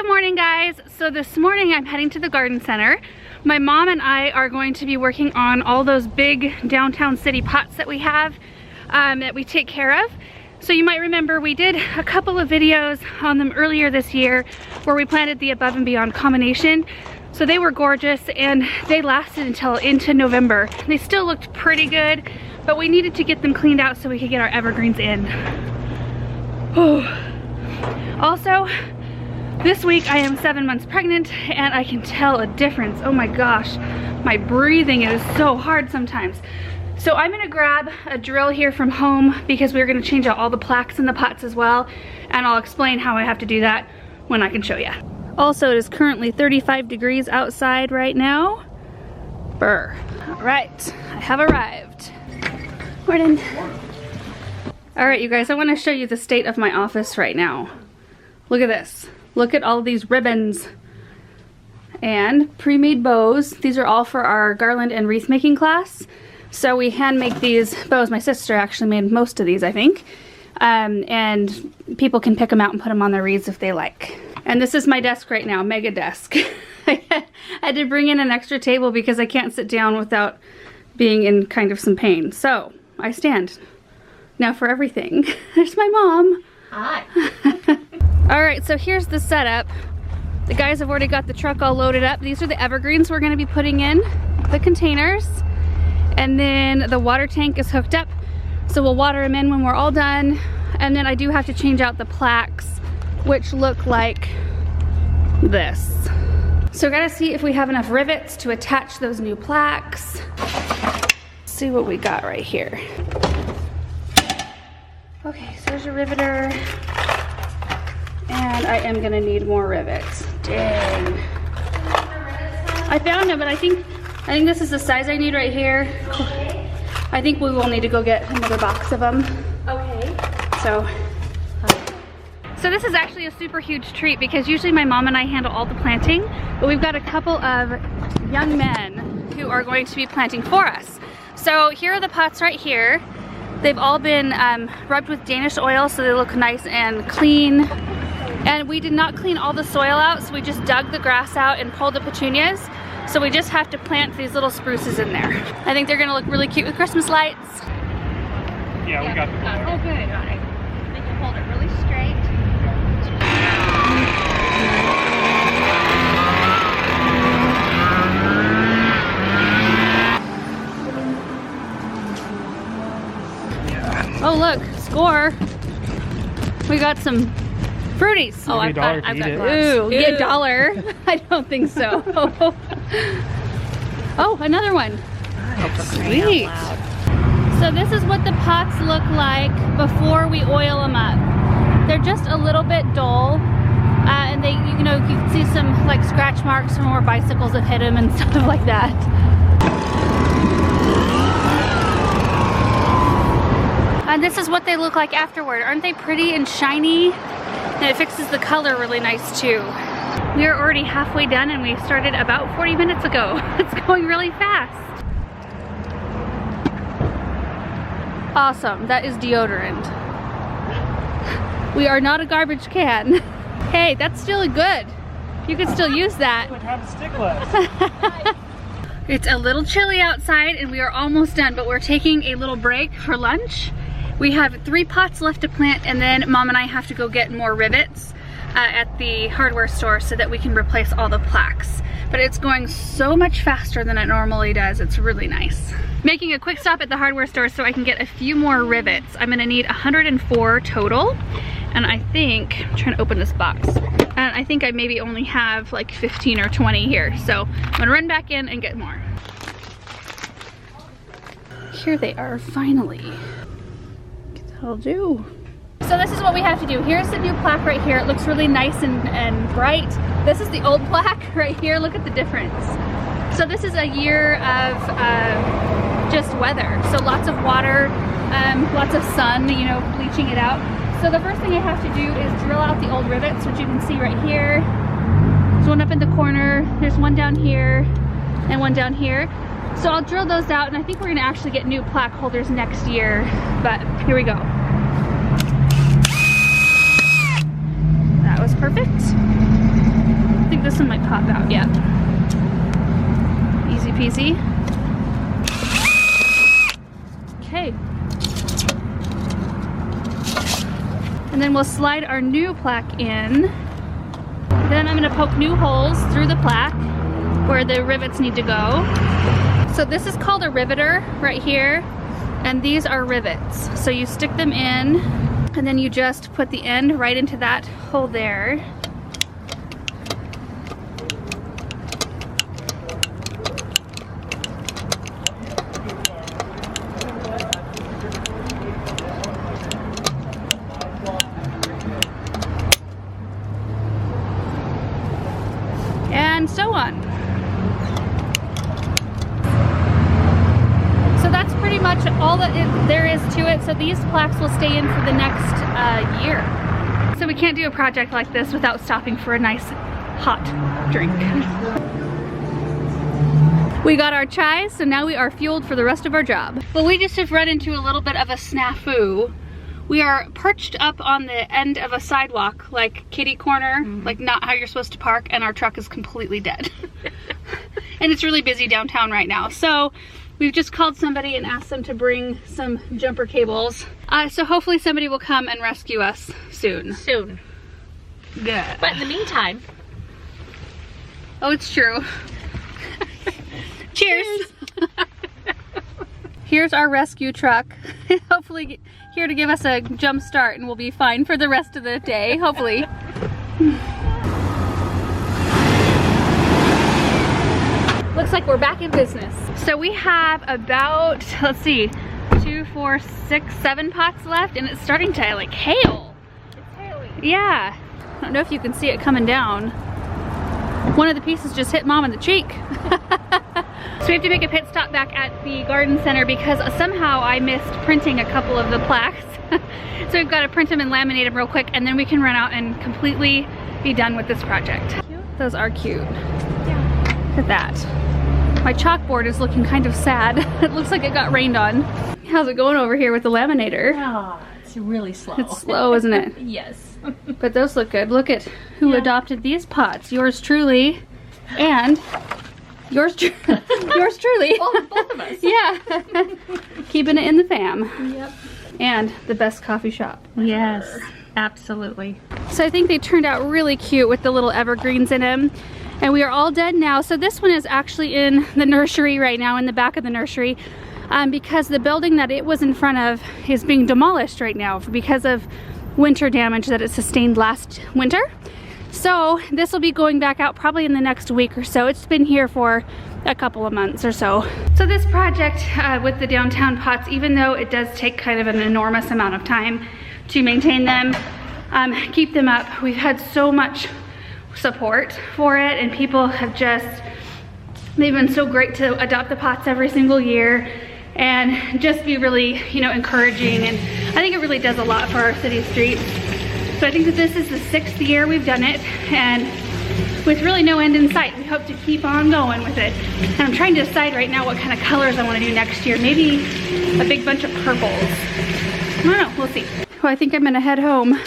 Good morning, guys. So this morning I'm heading to the garden center. My mom and I are going to be working on all those big downtown city pots that we have that we take care of. So you might remember we did a couple of videos on them earlier this year where we planted the Above and Beyond combination. So they were gorgeous and they lasted until into November. They still looked pretty good, but we needed to get them cleaned out so we could get our evergreens in. Also, this week I am 7 months pregnant and I can tell a difference. Oh my gosh, my breathing is so hard sometimes. So I'm gonna grab a drill here from home because we're gonna change out all the plaques in the pots as well, and I'll explain how I have to do that when I can show you. Also, it is currently 35 degrees outside right now. Brr. All right, I have arrived. Morning. All right, you guys, I wanna show you the state of my office right now. Look at this. Look at all of these ribbons and pre-made bows. These are all for our garland and wreath making class. So we hand make these bows. My sister actually made most of these, I think. And people can pick them out and put them on their wreaths if they like. And this is my desk right now, mega desk. I had to bring in an extra table because I can't sit down without being in kind of some pain. So I stand. Now for everything. There's my mom. Hi. All right, so here's the setup. The guys have already got the truck all loaded up. These are the evergreens we're gonna be putting in the containers. And then the water tank is hooked up. So we'll water them in when we're all done. And then I do have to change out the plaques, which look like this. So I gotta see if we have enough rivets to attach those new plaques. Let's see what we got right here. Okay, so there's a riveter. And I am gonna need more rivets. Dang. I found them, but I think this is the size I need right here. I think we will need to go get another box of them. Okay. So this is actually a super huge treat because usually my mom and I handle all the planting, but we've got a couple of young men who are going to be planting for us. So here are the pots right here. They've all been rubbed with Danish oil so they look nice and clean. And we did not clean all the soil out, so we just dug the grass out and pulled the petunias. So we just have to plant these little spruces in there. I think they're gonna look really cute with Christmas lights. Yeah, we got the color. Oh, good. Got it. Then you hold it really straight. Oh look, score. We got some fruities. Oh, I've got Ooh, get $1. I don't think so. Oh, another one. Sweet. So this is what the pots look like before we oil them up. They're just a little bit dull, and they, you know, you can see some like scratch marks from where bicycles have hit them and stuff like that. And this is what they look like afterward. Aren't they pretty and shiny? And it fixes the color really nice too. We are already halfway done and we started about 40 minutes ago. It's going really fast. Awesome, that is deodorant. We are not a garbage can. Hey, that's still good. You could still use that. Like have a stick left. It's a little chilly outside and we are almost done, but we're taking a little break for lunch. We have 3 pots left to plant, and then Mom and I have to go get more rivets at the hardware store so that we can replace all the plaques. But it's going so much faster than it normally does. It's really nice. Making a quick stop at the hardware store so I can get a few more rivets. I'm gonna need 104 total, and I think, I'm trying to open this box, and I think I maybe only have like 15 or 20 here. So I'm gonna run back in and get more. Here they are, finally. That'll do. So this is what we have to do. Here's the new plaque right here. It looks really nice and bright. This is the old plaque right here. Look at the difference. So this is a year of just weather. So lots of water, lots of sun, you know, bleaching it out. So the first thing I have to do is drill out the old rivets, which you can see right here. There's one up in the corner. There's one down here and one down here. So I'll drill those out, and I think we're gonna actually get new plaque holders next year, but here we go. That was perfect. pop out, yeah. Easy peasy. Okay. And then we'll slide our new plaque in. Then I'm gonna poke new holes through the plaque where the rivets need to go. So this is called a riveter right here, and these are rivets. So you stick them in, and then you just put the end right into that hole there. And so on. So that's pretty much all that there is to it. So these plaques will stay in for the next year. So we can't do a project like this without stopping for a nice hot drink. We got our chai, so now we are fueled for the rest of our job. Well, we just have run into a little bit of a snafu. We are perched up on the end of a sidewalk, like kitty corner, like not how you're supposed to park, and our truck is completely dead. And it's really busy downtown right now. So we've just called somebody and asked them to bring some jumper cables. So hopefully somebody will come and rescue us soon. Soon. Good. But in the meantime. Oh, it's true. Cheers. Here's our rescue truck. Hopefully here to give us a jump start, and we'll be fine for the rest of the day, hopefully. Looks like we're back in business. So we have about, let's see, 2, 4, 6, 7 pots left, and it's starting to like hail. It's hailing. Yeah. I don't know if you can see it coming down. One of the pieces just hit Mom in the cheek. So we have to make a pit stop back at the garden center because somehow I missed printing a couple of the plaques. So we've got to print them and laminate them real quick, and then we can run out and completely be done with this project. Cute. Those are cute. Yeah. Look at that. My chalkboard is looking kind of sad. It looks like it got rained on. How's it going over here with the laminator? Oh, it's really slow. It's slow, isn't it? Yes. But those look good. Look at who adopted these pots. Yours truly, and yours truly. Both of us. Yeah. Keeping it in the fam. Yep. And the best coffee shop. Yes, absolutely. So I think they turned out really cute with the little evergreens in them. And we are all dead now. So this one is actually in the nursery right now, in the back of the nursery, because the building that it was in front of is being demolished right now because of winter damage that it sustained last winter. So this will be going back out probably in the next week or so. It's been here for a couple of months or so. So this project with the downtown pots, even though it does take kind of an enormous amount of time to maintain them, keep them up, we've had so much support for it, and people have they've been so great to adopt the pots every single year and just be really, you know, encouraging. And I think it really does a lot for our city streets. So I think that this is the 6th year we've done it, and with really no end in sight. We hope to keep on going with it. And I'm trying to decide right now what kind of colors I want to do next year. Maybe a big bunch of purples. I don't know, we'll see. Well, I think I'm gonna head home.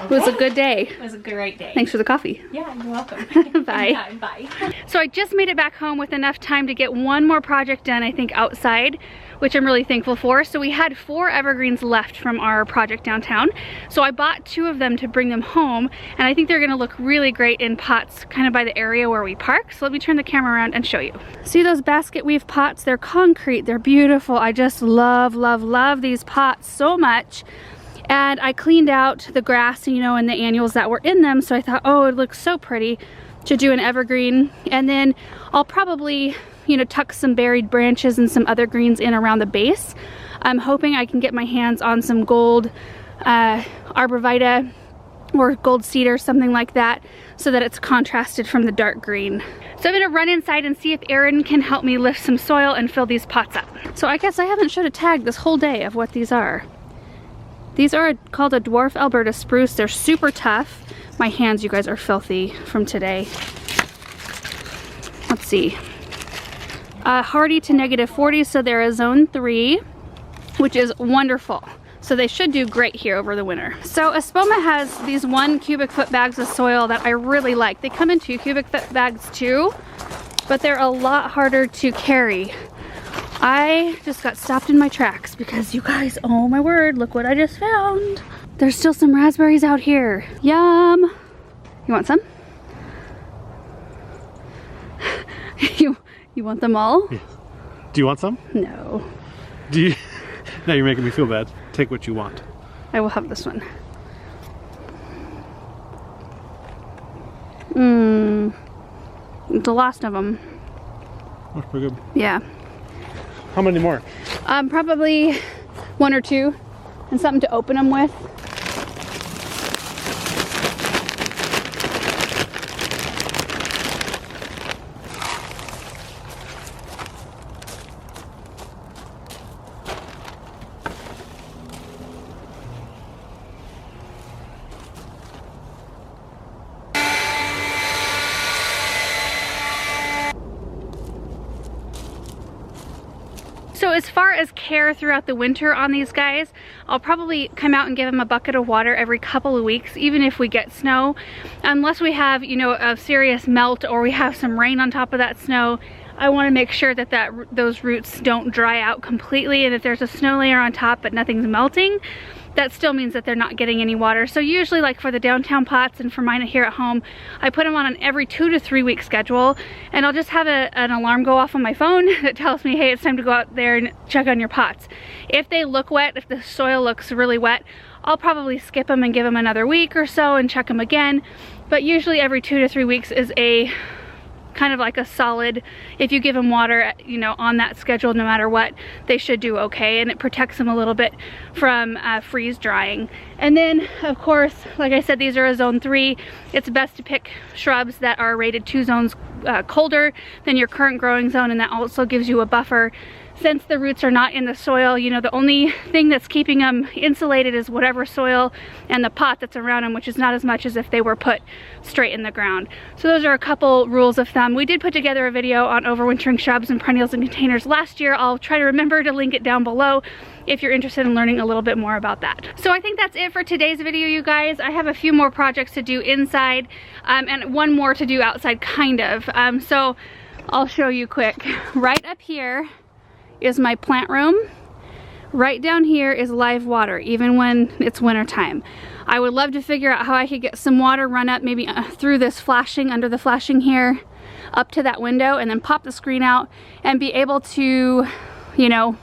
It was a good day. It was a great day. Thanks for the coffee. Yeah, you're welcome. Bye. Anytime, bye. So I just made it back home with enough time to get one more project done, I think, outside, which I'm really thankful for. So we had 4 evergreens left from our project downtown. So I bought 2 of them to bring them home, and I think they're gonna look really great in pots kind of by the area where we park. So let me turn the camera around and show you. See those basket weave pots? They're concrete, they're beautiful. I just love, love, love these pots so much. And I cleaned out the grass, you know, and the annuals that were in them. So I thought, oh, it looks so pretty to do an evergreen. And then I'll probably, you know, tuck some buried branches and some other greens in around the base. I'm hoping I can get my hands on some gold arborvitae or gold cedar, something like that, so that it's contrasted from the dark green. So I'm gonna run inside and see if Erin can help me lift some soil and fill these pots up. So I guess I haven't showed a tag this whole day of what these are. These are called a dwarf Alberta spruce. They're super tough. My hands, you guys, are filthy from today. Let's see. Hardy to -40, so they're a zone 3, which is wonderful. So they should do great here over the winter. So Espoma has these 1 cubic foot bags of soil that I really like. They come in 2 cubic foot bags too, but they're a lot harder to carry. I just got stopped in my tracks because you guys, oh my word, look what I just found. There's still some raspberries out here. Yum. You want some? You want them all? Yeah. Do you want some? No. Do you? Now you're making me feel bad. Take what you want. I will have this one. The last of them. That's pretty good. Yeah. How many more? Probably 1 or 2, and something to open them with. So as far as care throughout the winter on these guys, I'll probably come out and give them a bucket of water every couple of weeks, even if we get snow. Unless we have, you know, a serious melt or we have some rain on top of that snow, I want to make sure that those roots don't dry out completely. And if there's a snow layer on top but nothing's melting, that still means that they're not getting any water. So usually, like for the downtown pots and for mine here at home, I put them on an every 2 to 3 week schedule, and I'll just have an alarm go off on my phone that tells me, hey, it's time to go out there and check on your pots. If they look wet, if the soil looks really wet, I'll probably skip them and give them another week or so and check them again. But usually every 2 to 3 weeks is a kind of like a solid, if you give them water, you know, on that schedule, no matter what, they should do okay, and it protects them a little bit from freeze drying. And then of course, like I said, these are a zone 3. It's best to pick shrubs that are rated 2 zones colder than your current growing zone, and that also gives you a buffer. Since the roots are not in the soil, you know, the only thing that's keeping them insulated is whatever soil and the pot that's around them, which is not as much as if they were put straight in the ground. So those are a couple rules of thumb. We did put together a video on overwintering shrubs and perennials in containers last year. I'll try to remember to link it down below if you're interested in learning a little bit more about that. So I think that's it for today's video, you guys. I have a few more projects to do inside and one more to do outside, kind of. So I'll show you quick. Right up here is my plant room. Right down here is live water, even when it's winter time. I would love to figure out how I could get some water run up, maybe through this flashing, under the flashing here, up to that window, and then pop the screen out and be able to, you know,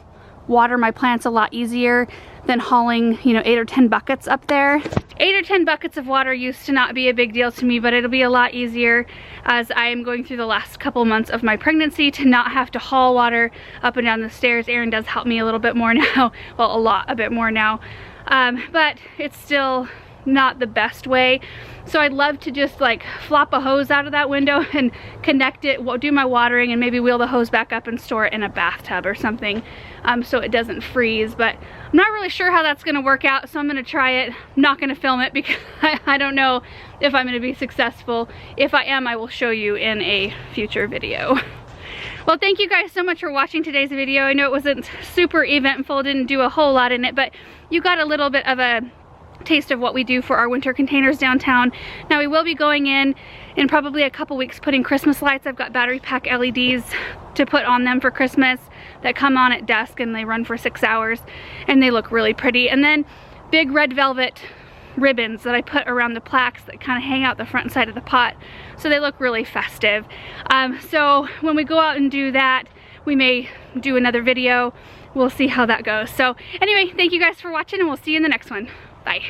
water my plants a lot easier than hauling, you know, 8 or 10 buckets up there. 8 or 10 buckets of water used to not be a big deal to me, but it'll be a lot easier as I am going through the last couple months of my pregnancy to not have to haul water up and down the stairs. Erin does help me a little bit more now, well, a bit more now, but it's still not the best way. So I'd love to just like flop a hose out of that window and connect it, do my watering, and maybe wheel the hose back up and store it in a bathtub or something, so it doesn't freeze. But I'm not really sure how that's gonna work out, so I'm gonna try it. I'm not gonna film it because I don't know if I'm gonna be successful. If I am, I will show you in a future video. Well, thank you guys so much for watching today's video. I know it wasn't super eventful, didn't do a whole lot in it, but you got a little bit of a taste of what we do for our winter containers downtown. Now we will be going in probably a couple weeks putting Christmas lights. I've got battery pack LEDs to put on them for Christmas that come on at dusk, and they run for 6 hours and they look really pretty. And then big red velvet ribbons that I put around the plaques that kind of hang out the front side of the pot, so they look really festive. So when we go out and do that, we may do another video. We'll see how that goes. So anyway, thank you guys for watching, and we'll see you in the next one. Bye.